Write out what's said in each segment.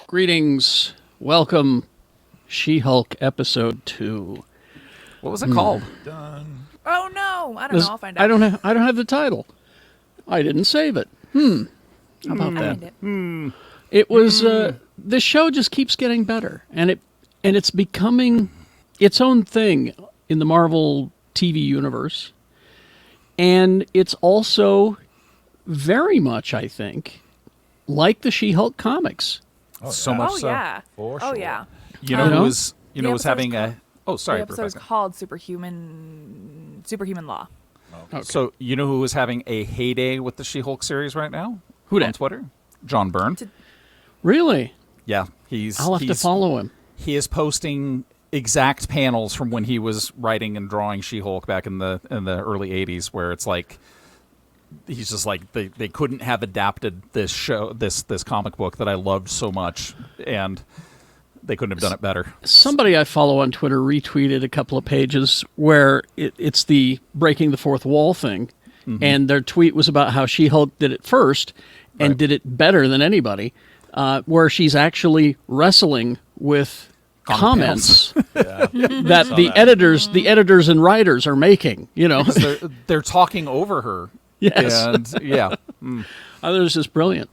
Greetings. Welcome, She-Hulk Episode 2. What was it called? Done. Oh no! I don't know. I'll find out. I don't have the title. I didn't save it. How about that? Find it. It was the show just keeps getting better, and it's becoming its own thing in the Marvel TV universe, and it's also very much, I think, like the She-Hulk comics. Oh, So yeah. much Oh so. yeah. For Oh sure. yeah. You know You know? who was The was episode having is a sorry, The episode is Professor. called Superhuman Law. So you know who is having a heyday with the She-Hulk series right now? Who on dat? Twitter? John Byrne. Really? Yeah, I'll have to follow him. He is posting exact panels from when he was writing and drawing She-Hulk back in the early '80s, where it's like he's just like they couldn't have adapted this show, this comic book that I loved so much, and they couldn't have done it better. Somebody I follow on Twitter retweeted a couple of pages where it's the breaking the fourth wall thing, and their tweet was about how She-Hulk did it first and Right. did it better than anybody, where she's actually wrestling with comments Yeah. that the editors and writers are making. You know, They're talking over her. Yes. And yeah. Others just brilliant.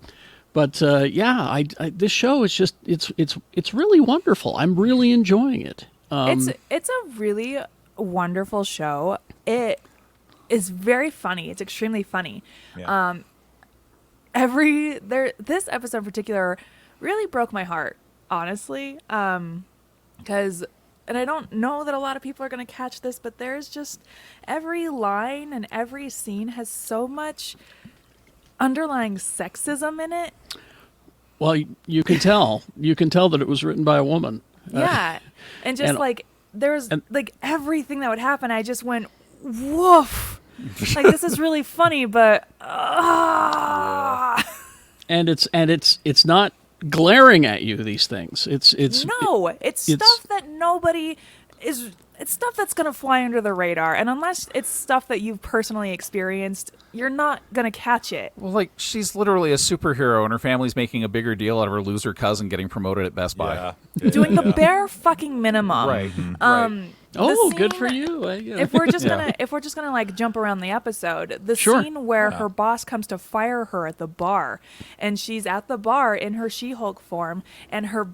But I this show is just it's really wonderful. I'm really enjoying it. It's a really wonderful show. It is very funny. It's extremely funny. Yeah. This episode in particular really broke my heart, honestly. Because, and I don't know that a lot of people are going to catch this, but there's just every line and every scene has so much underlying sexism in it. Well, you can tell that it was written by a woman. Yeah. And just and- like, there's and- like everything that would happen, I just went, woof. Like, this is really funny, but And it's not glaring at you, these things. It's no, it's stuff that nobody is. It's stuff that's gonna fly under the radar, and unless it's stuff that you've personally experienced, you're not gonna catch it. Well, like, she's literally a superhero, and her family's making a bigger deal out of her loser cousin getting promoted at Best Buy. Yeah. Doing the bare fucking minimum. Right. oh, the good scene- for you. If we're just Yeah. gonna like jump around the episode, the Sure. scene where her boss comes to fire her at the bar, and she's at the bar in her She-Hulk form, and her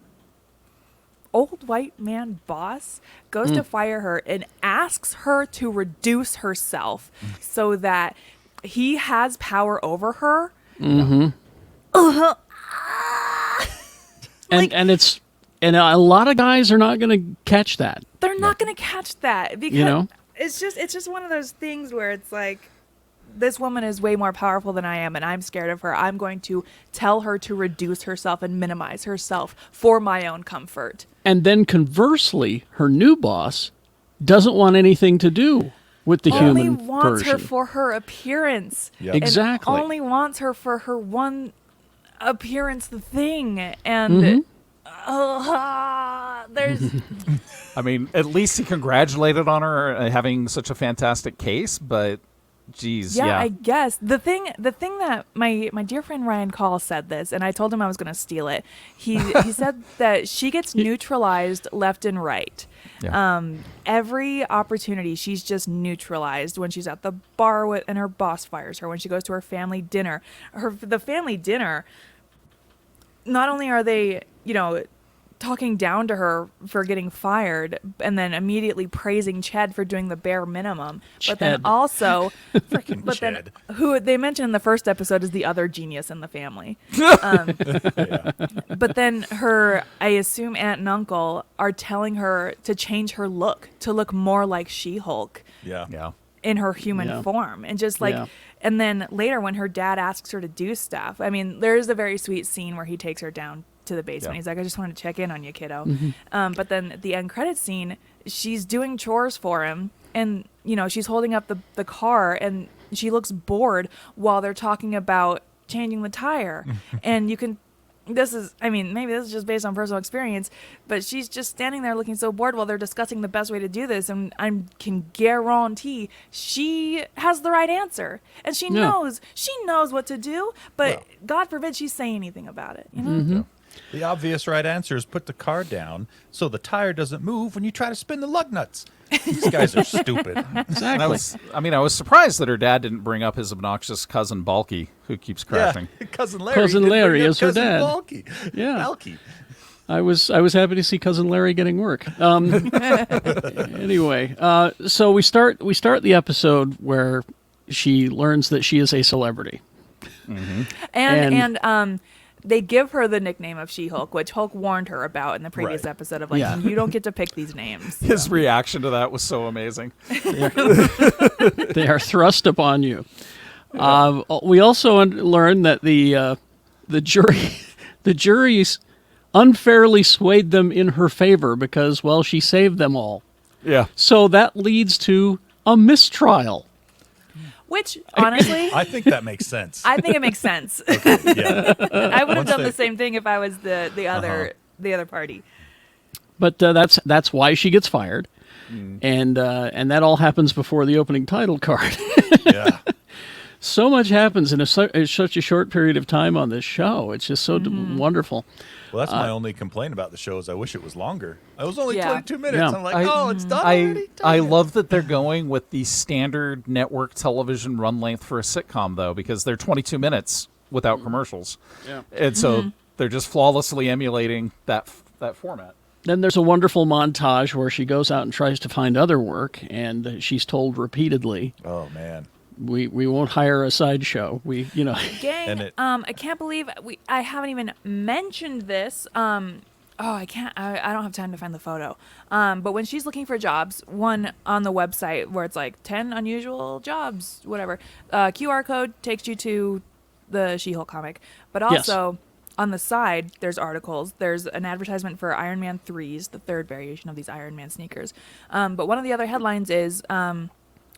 old white man boss goes to fire her and asks her to reduce herself so that he has power over her. And a lot of guys are not going to catch that. They're not going to catch that because You know? it's just one of those things where it's like, this woman is way more powerful than I am, and I'm scared of her. I'm going to tell her to reduce herself and minimize herself for my own comfort. And then conversely, her new boss doesn't want anything to do with the Only human wants version. her for her appearance. Yep. And Exactly. only wants her for her one appearance thing. And there's I mean, at least he congratulated on her having such a fantastic case, but geez, yeah, yeah. I guess the thing that my dear friend Ryan Call said this, and I told him I was going to steal it. He said that she gets neutralized left and right. Yeah. Every opportunity, she's just neutralized. When she's at the bar and her boss fires her, when she goes to her family dinner, the family dinner. Not only are they, talking down to her for getting fired and then immediately praising Ched for doing the bare minimum, but then Ched. also, Freaking but then Ched. who they mentioned in the first episode is the other genius in the family. But then her, I assume, aunt and uncle are telling her to change her look to look more like She-Hulk Yeah. Yeah. in her human Yeah. form, and just like Yeah. and then later when her dad asks her to do stuff, I mean, there's a very sweet scene where he takes her down to the basement. Yeah. He's like, I just wanted to check in on you, kiddo. But then the end credit scene, she's doing chores for him, and she's holding up the car, and she looks bored while they're talking about changing the tire. And you can this is, I mean, maybe this is just based on personal experience, but she's just standing there looking so bored while they're discussing the best way to do this. And I can guarantee she has the right answer. And she knows what to do, but God forbid she say anything about it, you know? Mm-hmm. The obvious right answer is put the car down so the tire doesn't move when you try to spin the lug nuts. These guys are stupid. Exactly. I was surprised that her dad didn't bring up his obnoxious cousin Balky, who keeps crashing. Yeah, cousin Larry. Cousin didn't Larry bring up is her cousin dad. Balky. Yeah. Balky. I was happy to see Cousin Larry getting work. Anyway, so we start the episode where she learns that she is a celebrity. Mm-hmm. And they give her the nickname of She-Hulk, which Hulk warned her about in the previous Right. episode of, like, Yeah. you don't get to pick these names. His reaction to that was so amazing. They are thrust upon you. We also learn that the jury's unfairly swayed them in her favor because, well, she saved them all. Yeah. So that leads to a mistrial. Which, honestly, I think that makes sense. I think it makes sense. Yeah. I would have Once done they- the same thing if I was the other party. But that's why she gets fired, and that all happens before the opening title card. Yeah. So much happens in such a short period of time on this show. It's just so wonderful. Well, that's my only complaint about the show is I wish it was longer. I was only Yeah. 22 minutes. Yeah. I'm like, it's done I already? I Dang it. love that they're going with the standard network television run length for a sitcom, though, because they're 22 minutes without commercials. Yeah. And so they're just flawlessly emulating that format. Then there's a wonderful montage where she goes out and tries to find other work, and she's told repeatedly, Oh, man. "We won't hire a sideshow. And Gang, it- I can't believe I haven't even mentioned this. I can't. I don't have time to find the photo. But when she's looking for jobs, one on the website where it's like 10 unusual jobs, whatever, QR code takes you to the She-Hulk comic. But Yes. also on the side, there's articles. There's an advertisement for Iron Man 3s, the third variation of these Iron Man sneakers. But one of the other headlines is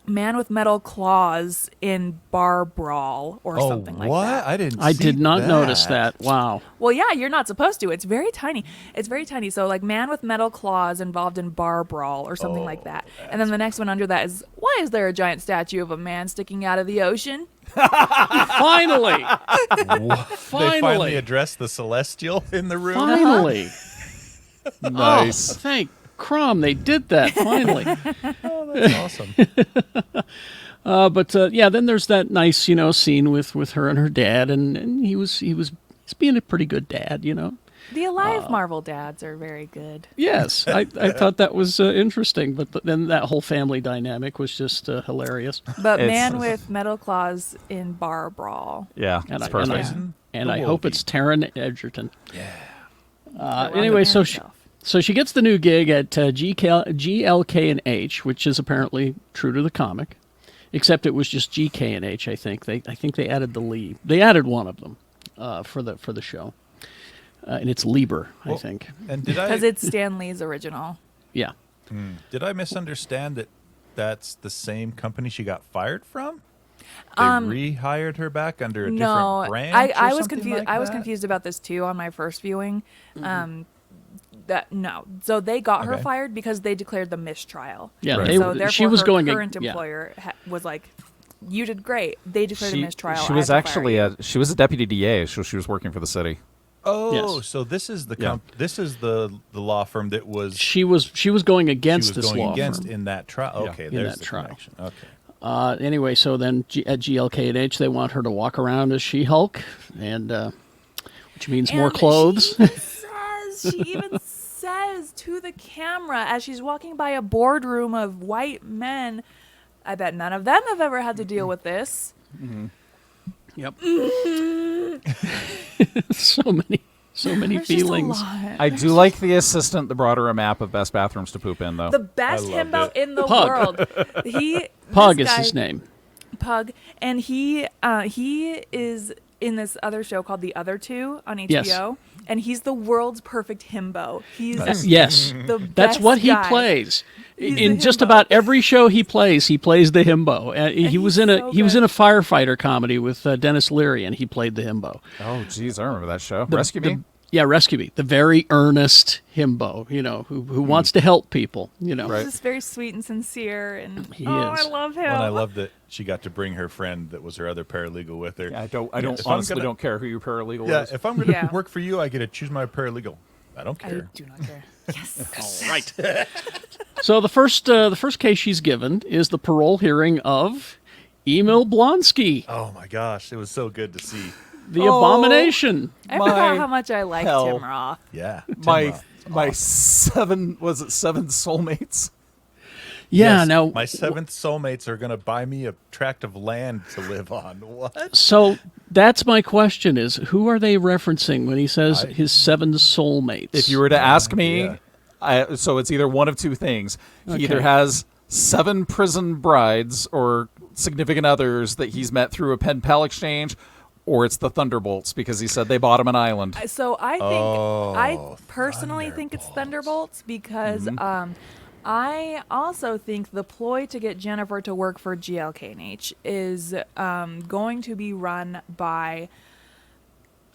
man with metal claws in bar brawl or something like what? that. I didn't I see did not notice that. Wow. Well, yeah, you're not supposed to. It's very tiny. It's very tiny. So, like, man with metal claws involved in bar brawl or something like that. And then the next one under that is, why is there a giant statue of a man sticking out of the ocean? Finally, They finally finally, addressed the Celestial in the room. finally. Nice. Oh, thank Crom, they did that finally. Oh, that's awesome. But then there's that nice, scene with her and her dad, and he's being a pretty good dad, The alive Marvel dads are very good. Yes, I thought that was interesting, but then that whole family dynamic was just hilarious. But It's- man with metal claws in bar brawl. Yeah, And it's I- perfect. And The I hope Wookiee. it's Taron Egerton. Yeah. Anyway, so himself. she gets the new gig at GLK&H, which is apparently true to the comic, except it was just GK&H. I think they added the Lee. They added one of them for the show, and it's Lieber, I Well, think. And Because it's Stan Lee's original. Yeah. did I misunderstand that that's the same company she got fired from? They rehired her back under a No, different brand. I or was something confused. like I was that? confused about this too on my first viewing. So they got her Okay. fired because they declared the mistrial. Yeah, Right. So therefore, she was her going current yeah. employer was like, "You did great." They declared a mistrial. She I was have to fire actually you." she was a deputy DA, so she was working for the city. Oh, Yes. so this is the Yeah. this is the law firm that was She was going against she was this going law against firm. in that trial. Yeah. Okay, In there's that the trial. connection. Okay. Anyway, so then at GLK&H, they want her to walk around as She-Hulk, and which means more And clothes. She even says to the camera as she's walking by a boardroom of white men, "I bet none of them have ever had to deal with this." Yep. so many There's feelings. Just a lot. I do like the assistant that brought her a map of best bathrooms to poop in, though. The best I loved himbo it. in the Pug. world. Pug this is guy- his name. Pug, and he is in this other show called The Other Two on HBO, Yes. and he's the world's perfect himbo. He's Yes. the That's best what he guy. plays. He's In the just himbo. about every show he plays the himbo. He he's was in a so he was good. in a firefighter comedy with Dennis Leary, and he played the himbo. Oh, geez, I remember that show. Rescue Me? Yeah, Rescue Me, the very earnest himbo, who wants to help people, Right. He's just very sweet and sincere, and He I is. love him. And I love that she got to bring her friend that was her other paralegal with her. Yeah, I don't If I'm honestly gonna- don't care who your paralegal Yeah, is. if I'm going to Yeah. work for you, I get to choose my paralegal. I don't I care. do not care. Yes. All right. So the first case she's given is the parole hearing of Emil Blonsky, Oh my gosh, it was so good to see. the abomination. I My forgot how much I liked hell. Tim Roth. Yeah. Tim my Roth. my seven soulmates? Yeah, Yes, now my seventh soulmates are going to buy me a tract of land to live on. What? so that's my question: is who are they referencing when he says his 7 soulmates? If you were to ask me, idea. so it's either one of two things. He Okay. either has 7 prison brides or significant others that he's met through a pen pal exchange, or it's the Thunderbolts because he said they bought him an island. So I think I personally think it's Thunderbolts. Thunderbolts because I also think the ploy to get Jennifer to work for GLKNH is going to be run by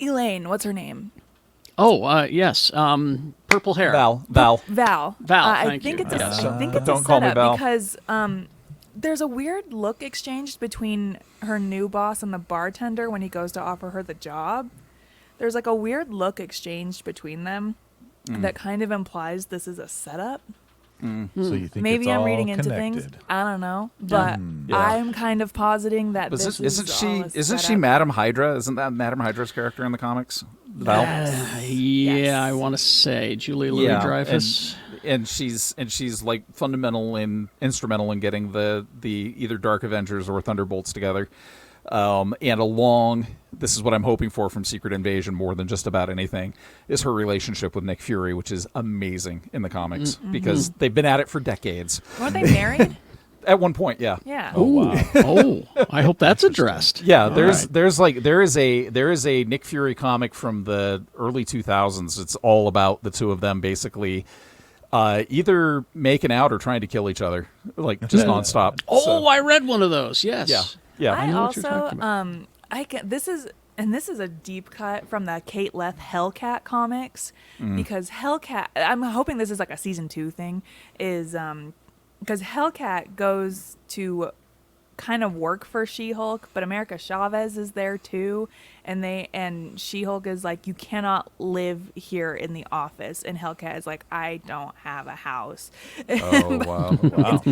Elaine. What's her name? yes, purple hair. Val. Val. Val, I thank think you. it's Yeah. I think it's Don't a call me setup Val. because there's a weird look exchanged between her new boss and the bartender when he goes to offer her the job. There's like a weird look exchanged between them that kind of implies this is a setup. So you think Maybe it's I'm all reading into connected. things. I don't know, but Yeah. I'm kind of positing that But this isn't is she all a isn't she setup. Madam Hydra? Isn't that Madam Hydra's character in the comics? Val. Yeah, Yes. I want to say Julie Louis-Dreyfus. and she's like instrumental in getting the either Dark Avengers or Thunderbolts together. This is what I'm hoping for from Secret Invasion more than just about anything, is her relationship with Nick Fury, which is amazing in the comics because they've been at it for decades. Weren't they married? At one point, yeah. Yeah. Oh, I hope that's addressed. Yeah, All there right. is a Nick Fury comic from the early 2000s. It's all about the two of them basically either making out or trying to kill each other, like just nonstop. Oh, So, I read one of those. Yes. yeah. I know what you're also talking about. this is a deep cut from the Kate Leth Hellcat comics because Hellcat, I'm hoping this is like a season 2 thing, is because Hellcat goes to kind of work for She-Hulk, but America Chavez is there too, and She-Hulk is like, you cannot live here in the office, and Hellcat is like, I don't have a house. Oh wow. Wow.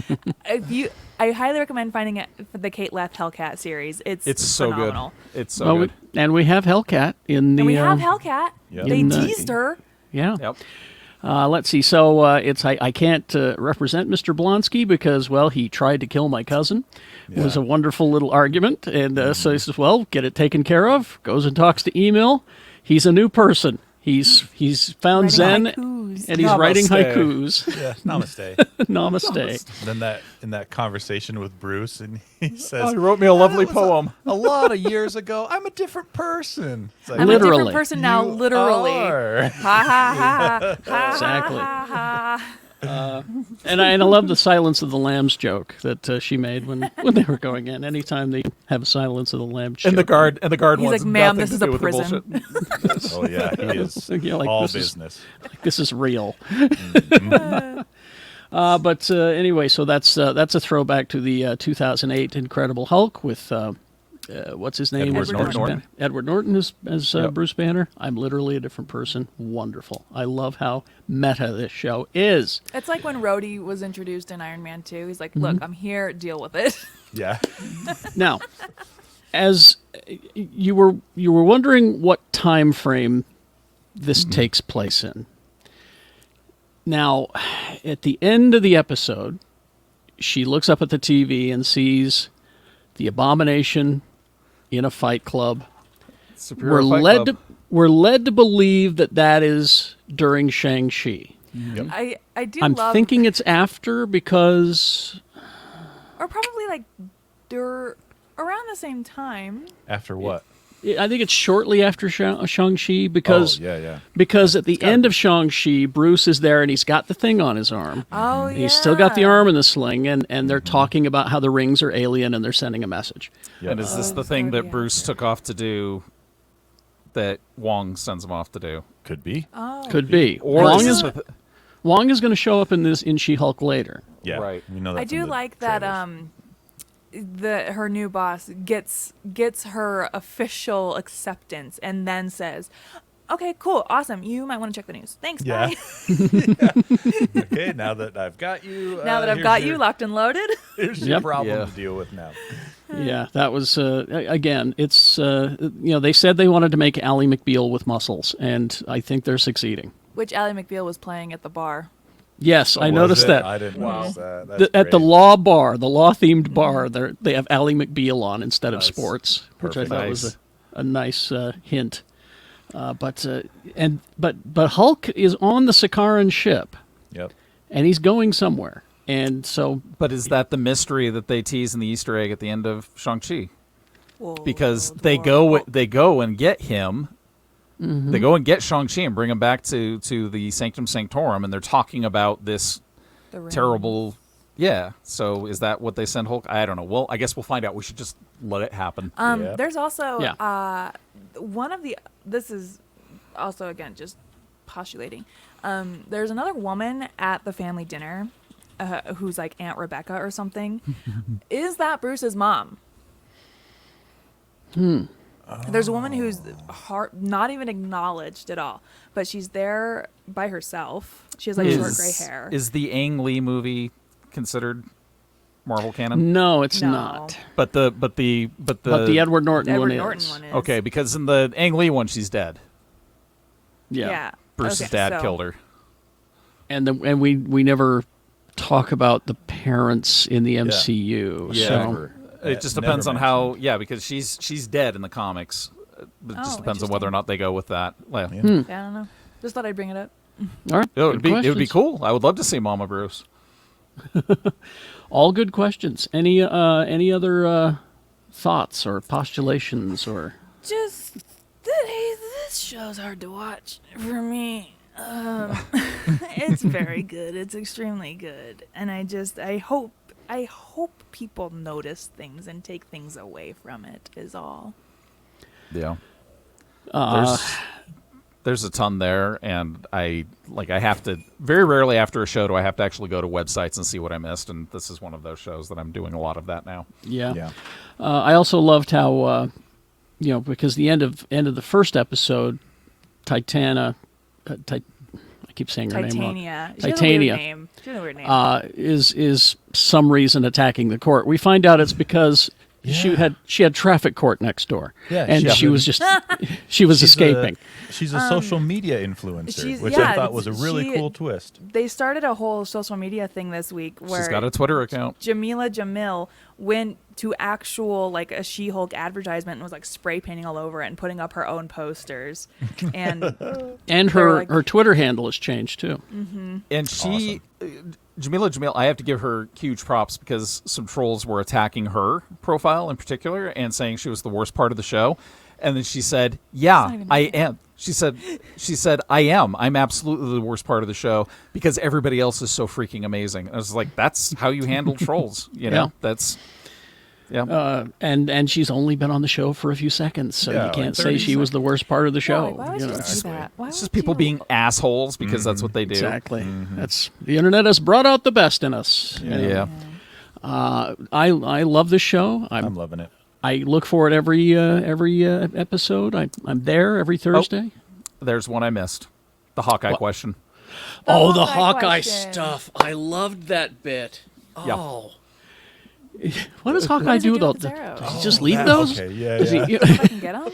I highly recommend finding it for the Kate Leth Hellcat series. It's so phenomenal. good. It's so Well, good. we have Hellcat in the. And we have Hellcat. Yeah. They In the- teased her. Yeah. Yep. Let's see. So I can't represent Mr. Blonsky because, well, he tried to kill my cousin. It was a wonderful little argument. And so he says, well, get it taken care of. Goes and talks to Emil. He's a new person. He's found Writing Zen haikus. and he's Namaste. writing haikus. Yeah, namaste. Namaste. Then in that conversation with Bruce, and he says, Oh, he wrote me a lovely "That was poem." A lot of years ago. I'm a different person. It's like, I'm Literally. a different person now, "You literally. are." Ha ha ha ha. Exactly. Ha, ha. And I love the Silence of the Lambs joke that she made when they were going in. Anytime they have a Silence of the Lambs joke. And the guard He's wants like, "Ma'am, nothing this to is do a with the prison." bullshit. Oh yeah, he is Yeah, like, all this is- business. This is real. But anyway, so that's a throwback to the 2008 Incredible Hulk with what's his name? Edward Bruce Norton. Banner. Edward Norton as Yep. Bruce Banner. I'm literally a different person. Wonderful. I love how meta this show is. It's like when Rhodey was introduced in Iron Man 2. He's like, look, I'm here, deal with it. Yeah. Now, as you were wondering what time frame this takes place in. Now, at the end of the episode, she looks up at the TV and sees the Abomination in a fight club. Superior Fight Club. We're led to believe that is during Shang-Chi. Yep. I do I'm love, thinking it's after because or probably like around the same time. After what? I think it's shortly after Shang-Chi because Oh, yeah. because at the end of Shang-Chi, Bruce is there and he's got the thing on his arm. Oh, yeah. He's still got the arm in the sling, and they're talking about how the rings are alien and they're sending a message. Yep. And is this Oh, the thing sorry, that yeah. Bruce took off to do that Wong sends him off to do. Could be. Oh. Could be. Or Wong this is is with- Wong is going to show up in She-Hulk later. Yeah. Right. We know that I from do the like that. trailers. Her new boss gets her official acceptance and then says, "Okay, cool, awesome. You might want to check the news. Thanks, Yeah. bye." Okay, now that I've got you. Now that I've got you locked and loaded. Here's your Yep. problem Yeah. to deal with now. Yeah, that was again. It's they said they wanted to make Ally McBeal with muscles, and I think they're succeeding. Which Ally McBeal was playing at the bar. Yes, I Was noticed it? that. I didn't notice that. That's At the great. law bar, the law-themed bar, they have Ally McBeal on instead of Nice. sports, which I Perfect. thought Nice. was a nice hint. But Hulk is on the Sakaran ship, Yep. and he's going somewhere, and so But is that the mystery that they tease in the Easter egg at the end of Shang-Chi? Because World they War- go and get him. They go and get Shang-Chi and bring him back to the Sanctum Sanctorum, and they're talking about this the ring. terrible. Yeah. So is that what they send Hulk? I don't know. Well, I guess we'll find out. We should just let it happen. Yeah. There's also Yeah. one of the. This is also again just postulating. There's another woman at the family dinner who's like Aunt Rebecca or something. Is that Bruce's mom? There's a woman who's not even acknowledged at all, but she's there by herself. She has like short gray hair. Is the Ang Lee movie considered Marvel canon? no, it's No. not. But the But the Edward Norton Edward one Norton is. one is. okay, because in the Ang Lee one, she's dead. Yeah. Bruce's Okay, dad so- killed her. And we never talk about the parents in the MCU. Yeah. So Never. It just Never depends on how. mentioned. Yeah, because she's dead in the comics. It just Oh, depends on whether or interesting. not they go with that. Well, Yeah. I don't know. Just thought I'd bring it up. all right, It would good be questions. cool. I would love to see Mama Bruce. All good questions. Any other thoughts or postulations or? Just this show's hard to watch for me. It's very good. It's extremely good, and I hope people notice things and take things away from it. Is all. Yeah. Uh, There's a ton there, and I have to very rarely after a show do I have to actually go to websites and see what I missed, and this is one of those shows that I'm doing a lot of that now. yeah. Yeah. I also loved how because the end of the first episode, I keep saying her name wrong. Titania. Titania. She has a weird name. Is some reason attacking the court. We find out it's because she had traffic court next door, Yeah, and she was escaping. She's a social media influencer, which yeah, I thought was a really she- cool twist. They started a whole social media thing this week where She's got a Twitter account. Jamila Jamil went to actual like a She-Hulk advertisement and was like spray painting all over it and putting up her own posters. And And They were her like- her Twitter handle has changed too. And she, Jamila Jamil, I have to give her huge props because some trolls were attacking her profile in particular and saying she was the worst part of the show. And then she said, not "Yeah, even I that. am." She said, "I am. I'm absolutely the worst part of the show because everybody else is so freaking amazing." I was like, "That's how you handle trolls, you know? Yeah. That's yeah." And she's only been on the show for a few seconds, so Yeah, you like can't say 30 she was the worst part of the show. why would you you know. do that? Why It's would just people you? being assholes because that's what they do. Exactly. That's the internet has brought out the best in us. Yeah. I love this show. I'm loving it. I look forward every episode. I'm there every Thursday. There's one I missed. The Hawkeye question. The the Hawkeye Hawkeye question. stuff. I loved that bit. Yeah. Oh. What does Hawkeye does he do do though? with his arrows? Does he just leave those? Okay, yeah, Does he- yeah. If I can get them.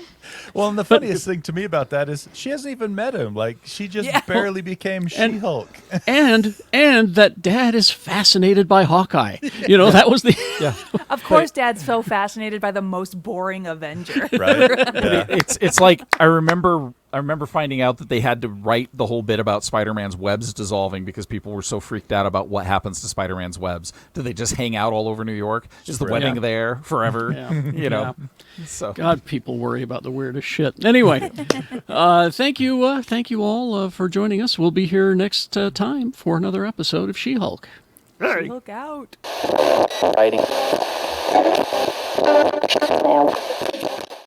Well, and the funniest thing to me about that is she hasn't even met him. Like, she just Yeah. barely became She-Hulk. and that Dad is fascinated by Hawkeye. You know, that was the Yeah. Of course, Dad's so fascinated by the most boring Avenger. Right? Yeah. It's like I remember finding out that they had to write the whole bit about Spider-Man's webs dissolving because people were so freaked out about what happens to Spider-Man's webs. Do they just hang out all over New York? Is the webbing Yeah. there forever? Yeah. You know. So God, people worry about the weirdest shit. Anyway, thank you all for joining us. We'll be here next time for another episode of She-Hulk. Look out. Fighting.